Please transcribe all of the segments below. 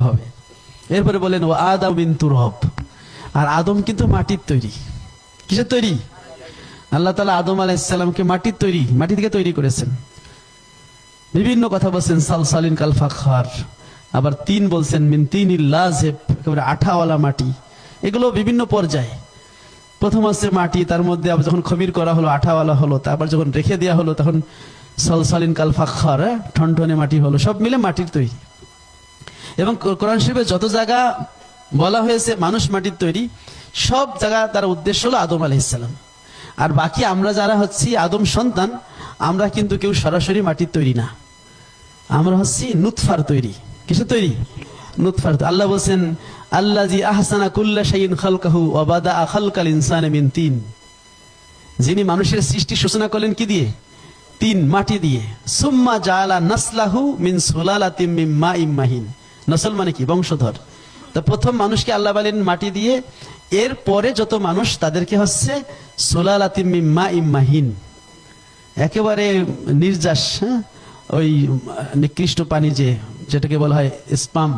হবে। এরপরে বলেন ও আদম মিন তুরব, আর আদম কিন্তু মাটির তৈরি। কিসের তৈরি? আল্লাহ তাআলা আদম আলাইহিস সালামকে মাটির তৈরি, মাটি থেকে তৈরি করেছেন। বিভিন্ন কথা বলছেন, সালসালিন কাল ফাখার, আবার তিন বলছেন মিন তিনিল লাযিব, একেবারে আঠাওয়ালা মাটি। এগুলো বিভিন্ন পর্যায়ে। প্রথম আছে মাটি, তার মধ্যে আবার যখন খমির করা হলো আঠাওয়ালা হলো, তারপর যখন রেখে দেওয়া হলো তখন সালসালিন কাল ফাখার, ঠনঠনে মাটি হলো। সব মিলে মাটির তৈরি। এবং কোরআন শরীফে যত জায়গা বলা হয়েছে মানুষ মাটির তৈরি, সব জায়গা তার উদ্দেশ্য হলো আদম আলাইহিস সালাম। আর বাকি আমরা যারা হচ্ছি আদম সন্তান, আমরা কিন্তু কেউ সরাসরি মাটির তৈরি না, আমরা হচ্ছি নুতফার তৈরি। কিসের তৈরি? নুতফার। আল্লাহ বলছেন আল্লাযী আহসানা কুল্লা শাইইন খালকাহু ওয়া বাদাআ খালকাল ইনসানি মিন তিন, যিনি মানুষের সৃষ্টি সূচনা করলেন কি দিয়ে? তিন, মাটি দিয়ে। সুম্মা জাআলা নাসলাহু মিন সুলালাতিম মিন মাইম মাহিন। নসল মানে কি? বংশধর। তো প্রথম মানুষকে আল্লাহ বলেন মাটি দিয়ে, এর পরে যত মানুষ তাদেরকে হচ্ছে সুলালাতিম মিন মাইম মাহিন, একেবারে নির্যাস, ওই নিকৃষ্ট পানি যেটাকে বলা হয় স্পাম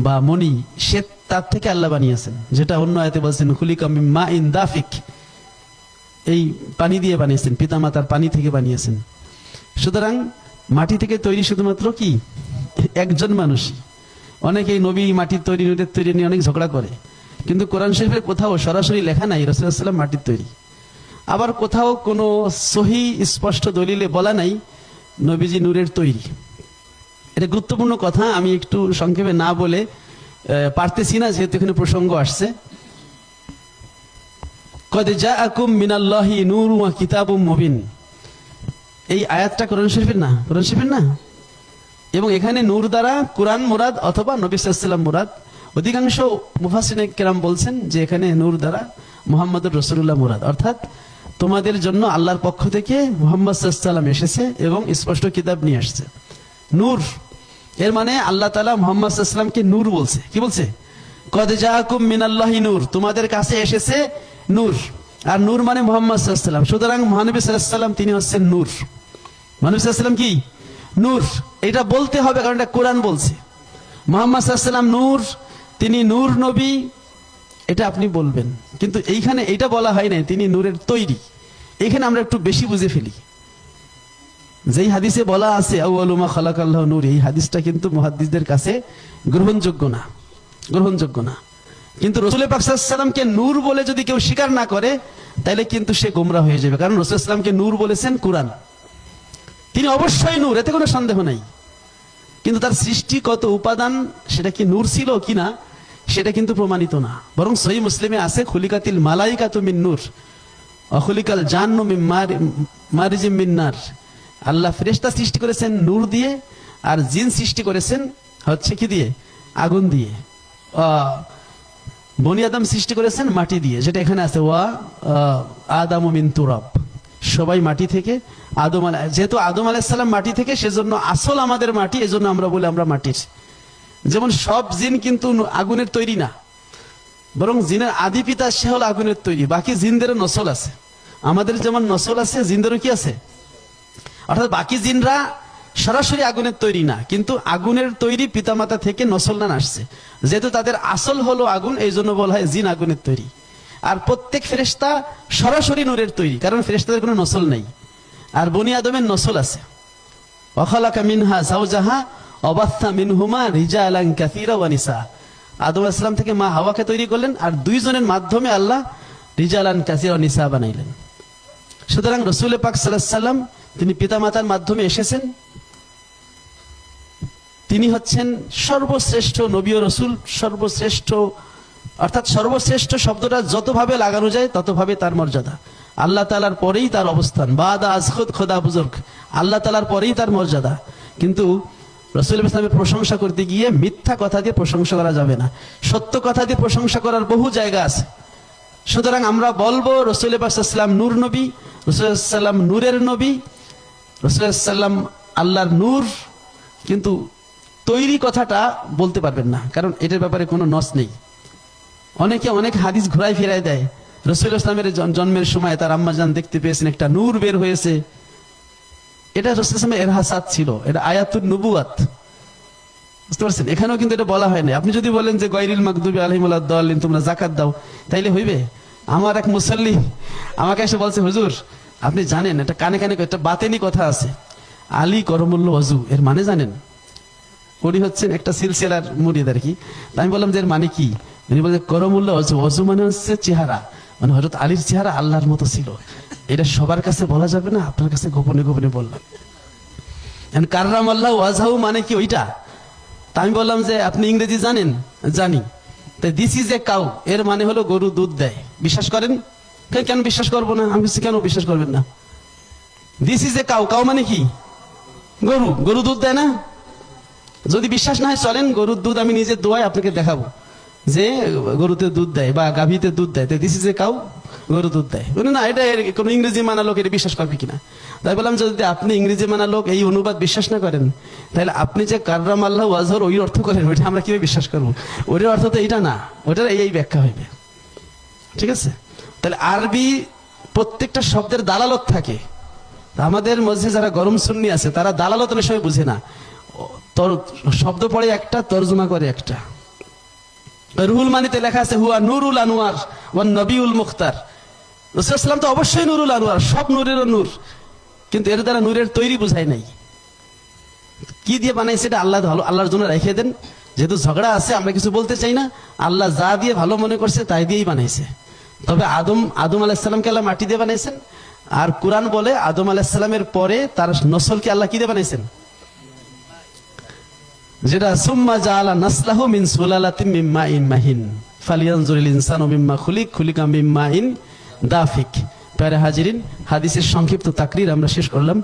বা মনি, সে তার থেকে আল্লাহ বানিয়েছেন, যেটা অন্য আয়াতে বলছেন খুলিকা মিন মাইন দাফিক, এই পানি দিয়ে বানিয়েছেন, পিতামাতার পানি থেকে বানিয়েছেন। সুতরাং মাটি থেকে তৈরি শুধুমাত্র কি একজন মানুষই। অনেকেই নবী মাটির তৈরি নুরের তৈরি নিয়ে অনেক ঝগড়া করে, কিন্তু কোরআন শরীফের কোথাও সরাসরি লেখা নাই রাসূলুল্লাহ সাল্লাল্লাহু আলাইহি ওয়াসাল্লাম মাটির তৈরি। আবার কোথাও কোনো সহি স্পষ্ট দলিলে বলা নাই নবীজি নূরের তৈরি। এটা গুরুত্বপূর্ণ কথা, আমি একটু সংক্ষেপে না বলে পারতেছি না, যেহেতু এখানে প্রসঙ্গ আসছে। কদ জাআকুম মিনাল্লাহি নূরুন ওয়া কিতাবুম মুবিন, এই আয়াতটা কোরআন শরীফের না? কোরআন শরীফের না? এবং এখানে নূর দ্বারা কোরআন মুরাদ অথবা নবী সাল্লাল্লাহু আলাইহি ওয়াসাল্লাম মুরাদ। অধিকাংশ মুফাসসিরিনে কেরাম বলছেন যে এখানে নূর দ্বারা মুহাম্মদুর রাসূলুল্লাহ মুরাদ, অর্থাৎ তোমাদের জন্য আল্লাহর পক্ষ থেকে মুহাম্মদ সাল্লাল্লাহু আলাইহি ওয়াসাল্লাম এসেছে এবং স্পষ্ট কিতাব নিয়ে আসছে। নূর এর মানে আল্লাহ তাআলা মুহাম্মদ সাল্লাল্লাহু আলাইহি ওয়াসাল্লামকে নূর বলছে। কি বলছে? কদ জাআকুম মিনাল্লাহি নূর, তোমাদের কাছে এসেছে নূর। আর নূর মানে মুহাম্মদ সাল্লাল্লাহু আলাইহি ওয়াসাল্লাম। সুতরাং মহানবী সাল্লাল্লাহু আলাইহি ওয়াসাল্লাম তিনি হচ্ছেন নূর। মহানবী সাল্লাল্লাহু আলাইহি ওয়াসাল্লাম কি? নূর। এটা বলতে হবে কারণ এটা কোরআন বলছে। মুহাম্মদ সাল্লাল্লাহু আলাইহি ওয়াসাল্লাম নূর, তিনি নূর নবী, এটা আপনি বলবেন। কিন্তু এইখানে এটা বলা হয় নাই তিনি নূরের তৈরি। এখানে আমরা একটু বেশি বুঝে ফেলি। যেই হাদিসে বলা আছে আউয়ালু মা খালাকাল্লাহু নূর, এই হাদিসটা কিন্তু মুহাদ্দিসদের কাছে গ্রহণযোগ্য না, গ্রহণযোগ্য না। কিন্তু রাসূল পাক সাল্লাল্লাহু আলাইহি ওয়াসাল্লামকে নূর বলে যদি কেউ স্বীকার না করে, তাহলে কিন্তু সে গোমরাহ হয়ে যাবে। কারণ রাসূল সাল্লাল্লাহু আলাইহি ওয়াসাল্লামকে নূর বলেছেন কোরআন, তিনি অবশ্যই নূর, এতে কোনো সন্দেহ নাই। কিন্তু তার সৃষ্টি কত উপাদান, সেটা কি নূর ছিল কিনা সেটা কিন্তু প্রমাণিত না। বরং সহিহ মুসলিমে আছে খুলিকাতিল মালাইকাতু মিন নূর ওয়া খুলিকাল জান্নু মিন মারিজিম মিন নার। আল্লাহ ফেরেশতা সৃষ্টি করেছেন নূর দিয়ে, আর জিন সৃষ্টি করেছেন হচ্ছে কি দিয়ে? আগুন দিয়ে। বনি আদম সৃষ্টি করেছেন মাটি দিয়ে, যেটা এখানে আছে ওয়া আদামু মিন তুরাব, সবাই মাটি থেকে। আদম যেহেতু আদম আলাইহিস সালাম মাটি থেকে, সেজন্য আসল আমাদের মাটি, এজন্য আমরা বলি আমরা মাটির। যেমন সব জিন কিন্তু আগুনের তৈরি না, বরং জিনের আদি পিতা সে হল আগুনের তৈরি। বাকি জিনদেরও নসল আছে, আমাদের যেমন নসল আছে জিনদেরও কি আছে। অর্থাৎ বাকি জিনরা সরাসরি আগুনের তৈরি না, কিন্তু আগুনের তৈরি পিতামাতা থেকে নসলদান আসছে। যেহেতু তাদের আসল হলো আগুন, এই জন্য বলা হয় জিন আগুনের তৈরি। আর প্রত্যেক ফেরেশতা সরাসরি নূরের তৈরি, কারণ ফেরেশতাদের কোনো নসল নেই। আর বনি আদমের নসল আছে। ওয়া খালাকা মিনহা যাওজাহা ওয়া বাসসা মিনহুমা রিজালান কাসীরা ওয়া নিসা। আদম আলাইহিস সালাম থেকে মা হাওয়াকে তৈরি করলেন, আর দুইজনের মাধ্যমে আল্লাহ রিজালান কাসীরা ওয়া নিসা বানাইলেন। সুতরাং রাসূল পাক সাল্লাল্লাহু আলাইহি ওয়াসাল্লাম তিনি পিতামাতার মাধ্যমে এসেছেন। তিনি হচ্ছেন সর্বশ্রেষ্ঠ নবী ও রাসূল, সর্বশ্রেষ্ঠ। অর্থাৎ সর্বশ্রেষ্ঠ শব্দটা যতভাবে লাগানো যায় ততভাবে তার মর্যাদা। আল্লাহ তাআলার পরেই তার অবস্থান, বাদা আজ খুদ খোদা বুজুর্গ, আল্লাহ তাআলার পরেই তার মর্যাদা। কিন্তু রাসূল ইসলামের প্রশংসা করতে গিয়ে মিথ্যা কথা দিয়ে প্রশংসা করা যাবে না, সত্য কথা দিয়ে প্রশংসা করার বহু জায়গা আছে। সুতরাং আমরা বলবো রাসূল পাক সাল্লাল্লাহু আলাইহি ওয়াসাল্লাম নূর নবী, রাসূল সাল্লাল্লাহু আলাইহি ওয়াসাল্লাম নূরের নবী, রাসূল সাল্লাল্লাহু আলাইহি ওয়াসাল্লাম আল্লাহর নূর। কিন্তু তৈরি কথাটা বলতে পারবেন না, কারণ এটার ব্যাপারে কোনো নস নেই। অনেকে অনেক হাদিস ঘুরাই ফেরাই দেয়। রাসূল ইসলামের জন্মের সময় তার আম্মাজান দেখতে পেয়েছেন একটা নূর বের হয়েছে। এটা রাসূল ইসলামের ইরহাসাত ছিল, এটা আয়াতুন নবুয়াত। বুঝতে পারছেন? এখানেও কিন্তু এটা বলা হয় না। আপনি যদি বলেন যে গায়রিল মাগদুবি আলাইহিম ওয়ালাদ-দাল্লিন, তোমরা যাকাত দাও, তাইলে হইবে? আমার এক মুসল্লি আমাকে এসে বলছে, হুজুর আপনি জানেন, এটা কানে কানে একটা বাতেনি কথা আছে, আলী করমুল্ল ওয়াজু, এর মানে জানেন? উনি হচ্ছেন একটা সিলসিলার মুরিদ আর কি। তা আমি বললাম যে এর মানে কি? উনি বলছে করমুল্ল ওয়াজু, ওয়াজু মানে হচ্ছে চেহারা, মানে হযরত আলীর চেহারা আল্লাহর মতো ছিল। এটা সবার কাছে বলা যাবে না, আপনার কাছে গোপনে গোপনে বললাম। কাররামাল্লাহু ওয়াজহাহু মানে কি ওইটা? তা আমি বললাম যে আপনি ইংরেজি জানেন? জানি। দিস ইজ এ কাউ, এর মানে হলো গরু দুধ দেয়, বিশ্বাস করেন? কেন বিশ্বাস করবো না? আমি কেন বিশ্বাস করবেন না? This is a cow, cow মানে কি? গরু, গরু দুধ দেয় না? যদি বিশ্বাস না হয় চলেন, গরুর দুধ আমি নিজের দোয়ায় আপনাকে দেখাবো যে গরুতে দুধ দেয় বা গাভীতে দুধ দেয়। দিস ইজ এ কাউ, গরু দুধ দেয়। না, এটা কোন ইংরেজি মানা লোক এটা বিশ্বাস করবে কিনা? তাই বললাম যদি আপনি ইংরেজি মানা লোক এই অনুবাদ বিশ্বাস না করেন, তাহলে আপনি যে কাররামাল্লাহু ওয়াজহাহু ওই অর্থ করেন, ওইটা আমরা কিভাবে বিশ্বাস করবো? ওইটার অর্থ তো এইটা না, ওইটার এই ব্যাখ্যা হইবে। ঠিক আছে? তাহলে আরবি প্রত্যেকটা শব্দের দালালত থাকে। আমাদের মধ্যে যারা গরম সুন্নি আছে তারা দালালত অনেক সময় বুঝে না, শব্দ পড়ে একটা, তর্জমা করে একটা। রুহুল মানিতে লেখা আছে হুয়া নূরুল আনোয়ার ওয়ান নবিউল মুখতার। রাসূলুল্লাহ সাল্লাল্লাহু আলাইহি ওয়াসাল্লাম তো অবশ্যই নূরুল আনোয়ার, সব নূরেরও নূর, কিন্তু এর দ্বারা নূরের তৈরি বুঝায় নাই। কি দিয়ে বানাইছে এটা আল্লাহ ভালো, আল্লাহর জন্য রেখে দেন। যেহেতু ঝগড়া আছে আমরা কিছু বলতে চাই না, আল্লাহ যা দিয়ে ভালো মনে করছে তাই দিয়েই বানাইছে। তবে আদম আলাইহিস সালামকে আল্লাহ মাটি দিয়ে বানাইছেন, আর কুরআন বলে আদম আলাইহিস সালামের পরে তার নসলকে আল্লাহ কি দিয়ে বানাইছেন? যেটা সুম্মা জাআলা নাসলাহু মিন সুলালাতিন মিন মাইন মাহিন ফালিয়ানজুরিল ইনসানু মিম্মা খুলিকা মিন মাইন দাফিক। প্যারা হাজিরিন, হাদিসের সংক্ষিপ্ত তাকরীর আমরা শেষ করলাম।